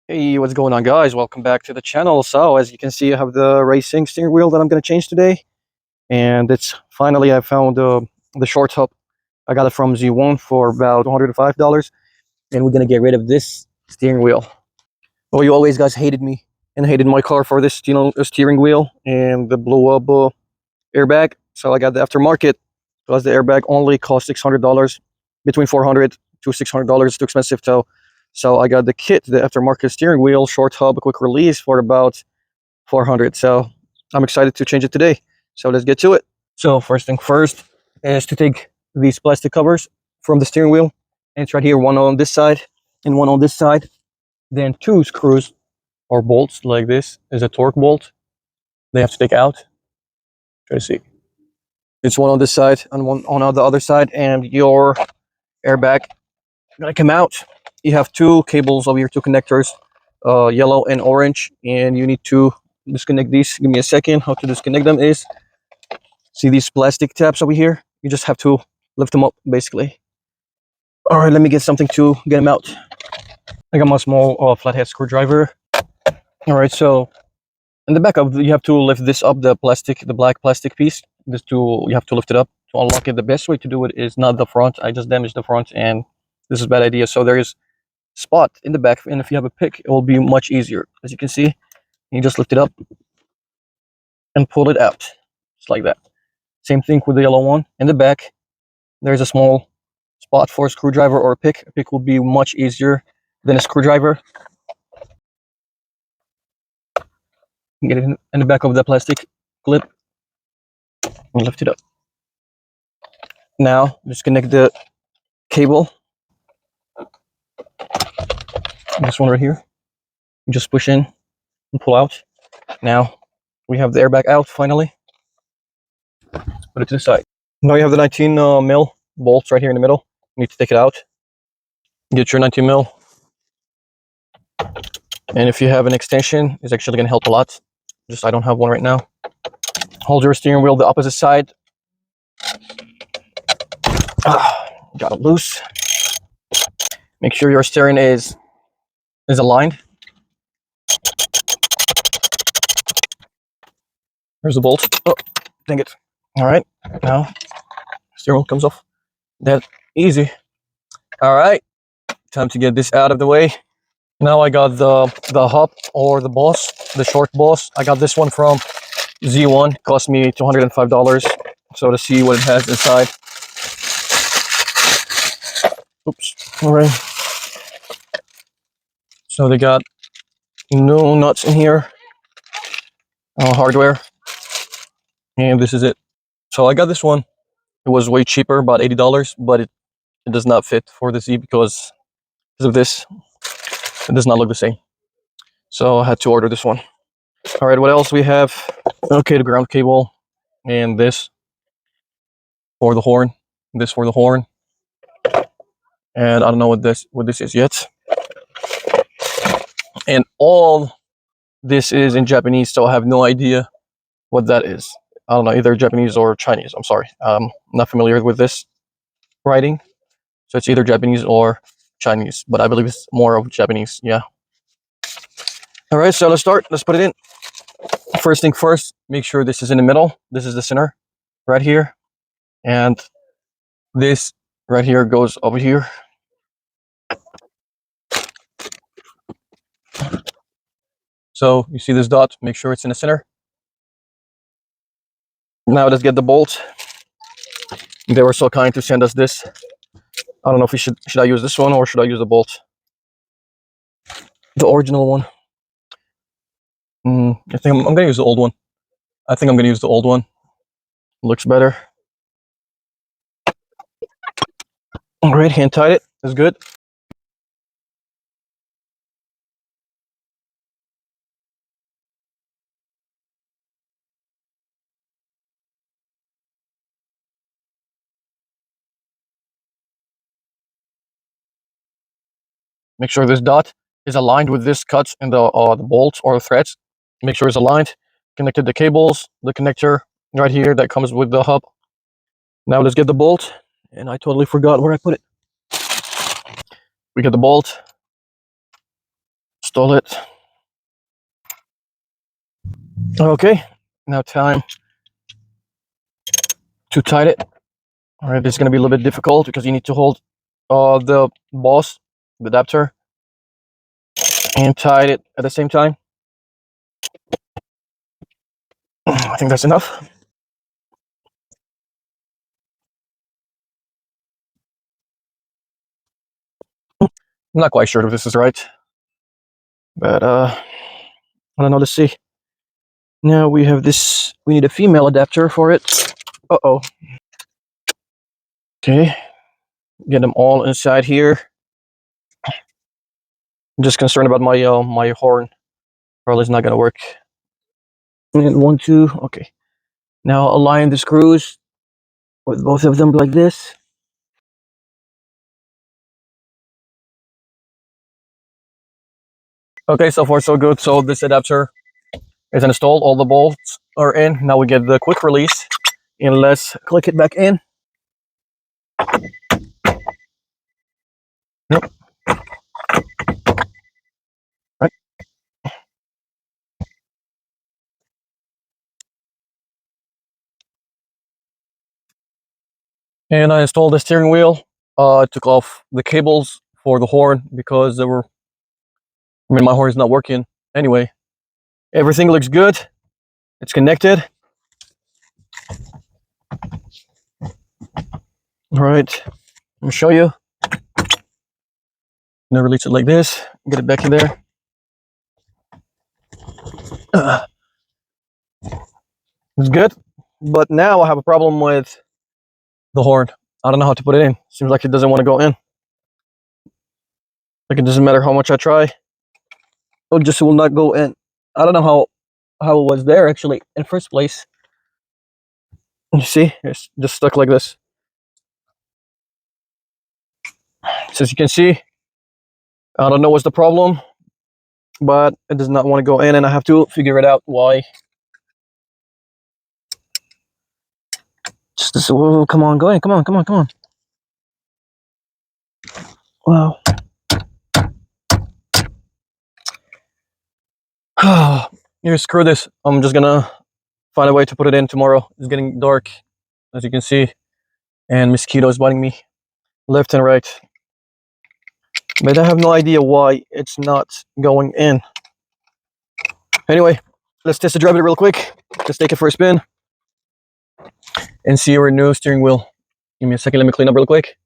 Hey, what's going on, guys? Welcome back to the channel. So, as you can see, I have the racing steering wheel that I'm going to change today. And it's finally, I found the short hub. I got it from Z1 for about $105. And we're going to get rid of this steering wheel. Well, you always guys hated me and hated my car for this, steering wheel and the blow up airbag. So I got the aftermarket because the airbag only costs $600, between $400 to $600. It's too expensive. So I got the kit, the aftermarket steering wheel, short hub, quick release for about 400. So I'm excited to change it today. So let's get to it. So first thing first is to take these plastic covers from the steering wheel, and it's right here, one on this side and one on this side. Then two screws or bolts like this is a torque bolt. They have to take out. Try to see. It's one on this side and one on the other side, and your airbag gonna come out. You have two cables over here, two connectors, yellow and orange, and you need to disconnect these. Give me a second. How to disconnect them is, see these plastic tabs over here? You just have to lift them up, basically. All right, let me get something to get them out. I got my small flathead screwdriver. All right, so in the back of you have to lift this up, the black plastic piece. You have to lift it up to unlock it. The best way to do it is not the front. I just damaged the front, and this is a bad idea. So there is spot in the back, and if you have a pick, it will be much easier. As you can see, you just lift it up and pull it out, just like that. Same thing with the yellow one. In the back, there's a small spot for a screwdriver or a pick. A pick will be much easier than a screwdriver. Get it in the back of the plastic clip and lift it up. Now disconnect the cable. This one right here. You just push in and pull out. Now we have the airbag out finally. Put it to the side. Now you have the 19 mil bolts right here in the middle. You need to take it out. Get your 19 mil. And if you have an extension, it's actually going to help a lot. Just I don't have one right now. Hold your steering wheel the opposite side. Got it loose. Make sure your steering is aligned. Here's the bolt. Oh, dang it. All right, now steering wheel comes off. That easy. All right, time to get this out of the way. Now I got the hub or the boss, the short boss. I got this one from Z1. Cost me $205. So to see what it has inside. Oops. All right. So they got no nuts in here. Hardware. And this is it. So I got this one. It was way cheaper, about $80, but it does not fit for the Z because of this. It does not look the same. So I had to order this one. All right, what else we have? Okay, the ground cable and this for the horn. This for the horn. And I don't know what this is yet. And all this is in Japanese, so I have no idea what that is. I don't know, either Japanese or Chinese. I'm sorry. I'm not familiar with this writing. So it's either Japanese or Chinese, but I believe it's more of Japanese. Yeah. All right, so let's start. Let's put it in. First thing first, make sure this is in the middle. This is the center right here. And this right here goes over here. So you see this dot, make sure it's in the center. Now let's get the bolt. They were so kind to send us this. I don't know if we should I use this one or should I use the bolt? The original one. I think I'm gonna use the old one. I think I'm gonna use the old one. Looks better. All right, hand tied it. That's good. Make sure this dot is aligned with this cut in the bolts or the threads. Make sure it's aligned. Connected the cables, the connector right here that comes with the hub. Now let's get the bolt. And I totally forgot where I put it. We get the bolt. install it. Okay, now time to tighten it. All right, this is going to be a little bit difficult because you need to hold the boss, the adapter, and tighten it at the same time. I think that's enough. I'm not quite sure if this is right, but I don't know. Let's see. Now we have this. We need a female adapter for it. Uh-oh. Okay, get them all inside here. I'm just concerned about my my horn. Probably it's not gonna work. And 1, 2. Okay. Now align the screws with both of them like this. Okay, so far so good. So this adapter is installed. All the bolts are in. Now we get the quick release, and let's click it back in. Yep. Right. And I installed the steering wheel. I took off the cables for the horn because they were. I mean, my horn is not working anyway. Everything looks good. It's connected. All right. Let me show you. Now release it like this. Get it back in there. It's good. But now I have a problem with the horn. I don't know how to put it in. Seems like it doesn't want to go in. Like it doesn't matter how much I try. It just will not go in. I don't know how it was there actually in first place. You see, it's just stuck like this. So as you can see, I don't know what's the problem, but it does not want to go in, and I have to figure it out why. Just this. Oh, come on, go in. Come on, come on, come on. Wow. Here, screw this. I'm just gonna find a way to put it in tomorrow. It's getting dark, as you can see, and mosquitoes biting me left and right. But I have no idea why it's not going in. Anyway, let's test the drive it real quick. Let's take it for a spin and see our new steering wheel. Give me a second, let me clean up real quick.